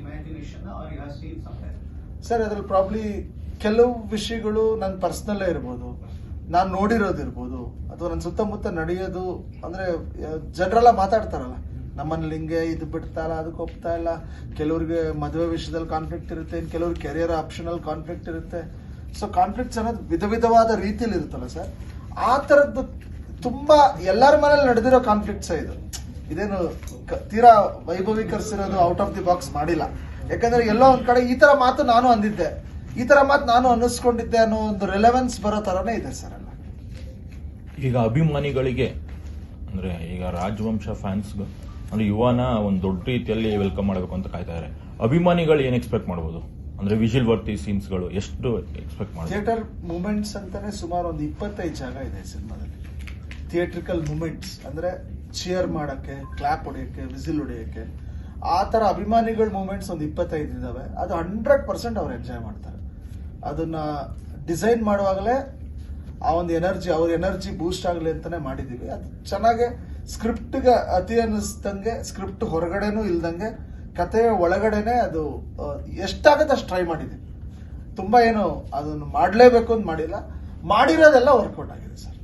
imagination or you have seen somewhere? Sir ಅದ್ರಲ್ಲಿ probably ಕೆಲವು ವಿಷಯಗಳು ನನ್ನ ಪರ್ಸನಲ್ಲೇ ಇರ್ಬೋದು, ನಾನು ನೋಡಿರೋದಿರ್ಬೋದು, ಅಥವಾ ನನ್ನ ಸುತ್ತಮುತ್ತ ನಡೆಯೋದು. ಅಂದ್ರೆ ಜನರೆಲ್ಲ ಮಾತಾಡ್ತಾರಲ್ಲ, ನಮ್ಮಲ್ಲಿ ಹಿಂಗೆ ಇದು ಬಿಡ್ತಾ ಇಲ್ಲ, ಅದಕ್ಕೆ ಒಪ್ತಾ ಇಲ್ಲ. ಕೆಲವ್ರಿಗೆ ಮದುವೆ ವಿಷಯದಲ್ಲಿ ಕಾನ್ಫ್ಲಿಕ್ಟ್ ಇರುತ್ತೆ, ಕೆಲವ್ರಿಗೆ ಕೆರಿಯರ್ ಆಪ್ಷನಲ್ ಕಾನ್ಫ್ಲಿಕ್ಟ್ ಇರುತ್ತೆ. ಸೊ ಕಾನ್ಫ್ಲಿಕ್ಟ್ಸ್ ಅನ್ನೋದು ವಿಧವಾದ ರೀತಿಯಲ್ಲಿ ಇರುತ್ತಲ್ಲ ಸರ್, ಆ ಥರದ್ದು ತುಂಬಾ ಎಲ್ಲರ ಮನೇಲಿ ನಡೆದಿರೋ ಕಾನ್ಫ್ಲಿಕ್ಟ್ಸ್ ಇದು. ಇದೇನು ತೀರಾ ವೈಭವೀಕರಿಸಿರೋದು, ಔಟ್ ಆಫ್ ದಿ ಬಾಕ್ಸ್ ಮಾಡಿಲ್ಲ. ಯಾಕಂದ್ರೆ ಎಲ್ಲೋ ಒಂದ್ ಕಡೆ ಈ ತರ ಮಾತು ನಾನು ಅಂದಿದ್ದೆ, ಈ ತರ ಮಾತು ನಾನು ಅನ್ನಿಸ್ಕೊಂಡಿದ್ದೆ ಅನ್ನೋ ಒಂದು ರಿಲೆವೆನ್ಸ್ ಬರೋ ತರನೇ ಇದೆ ಸರ್ ಎಲ್ಲ. ಈಗ ಅಭಿಮಾನಿಗಳಿಗೆ ಅಂದ್ರೆ ಈಗ ರಾಜವಂಶ ಫ್ಯಾನ್ಸ್ ಅಂದ್ರೆ ಯುವನ ಒಂದು ದೊಡ್ಡ ರೀತಿಯಲ್ಲಿ ವೆಲ್ಕಮ್ ಮಾಡಬೇಕು ಅಂತ ಕಾಯ್ತಾ ಇದ್ದಾರೆ. ಅಭಿಮಾನಿಗಳು ಏನ್ ಎಕ್ಸ್ಪೆಕ್ಟ್ ಮಾಡಬಹುದು? ಅಂದ್ರೆ ವಿಜುವಲ್ ವರ್ತಿ ಸೀನ್ಸ್ಗಳು ಎಷ್ಟು ಎಕ್ಸ್ಪೆಕ್ಟ್ ಮಾಡಬಹುದು? ಥಿಯೇಟರ್ ಮೂಮೆಂಟ್ಸ್ ಅಂತಾನೆ ಸುಮಾರು ಒಂದು 25 ಜಾಗ ಇದೆ ಸಿನಿಮಾದಲ್ಲಿ. ಥಿಯೇಟ್ರಿಕಲ್ ಮೂಮೆಂಟ್ಸ್ ಅಂದ್ರೆ ಚಿಯರ್ ಮಾಡಕ್ಕೆ, ಕ್ಲಾಪ್ ಹೊಡೆಯಕ್ಕೆ, ವಿಸಿಲ್ ಹೊಡೆಯಕ್ಕೆ, ಆ ತರ ಅಭಿಮಾನಿಗಳ ಮೂಮೆಂಟ್ಸ್ ಒಂದು 25 ಇದಾವೆ. ಅದು 100% ಅವ್ರು ಎಂಜಾಯ್ ಮಾಡ್ತಾರೆ. ಅದನ್ನ ಡಿಸೈನ್ ಮಾಡುವಾಗಲೇ ಆ ಒಂದು ಅವ್ರ ಎನರ್ಜಿ ಬೂಸ್ಟ್ ಆಗಲಿ ಅಂತಾನೆ ಮಾಡಿದೀವಿ. ಅದು ಚೆನ್ನಾಗೆ ಸ್ಕ್ರಿಪ್ಟ್ಗೆ ಅತಿ ಅನ್ನಿಸ್ದಂಗೆ, ಸ್ಕ್ರಿಪ್ಟ್ ಹೊರಗಡೆನೂ ಇಲ್ದಂಗೆ, ಕಥೆಯ ಒಳಗಡೆನೆ ಅದು ಎಷ್ಟಾಗತ್ತೆ ಅಷ್ಟು ಟ್ರೈ ಮಾಡಿದೀವಿ. ತುಂಬಾ ಏನು ಅದನ್ನು ಮಾಡಲೇಬೇಕು ಅಂತ ಮಾಡಿಲ್ಲ, ಮಾಡಿರೋದೆಲ್ಲ ವರ್ಕೌಟ್ ಆಗಿದೆ ಸರ್.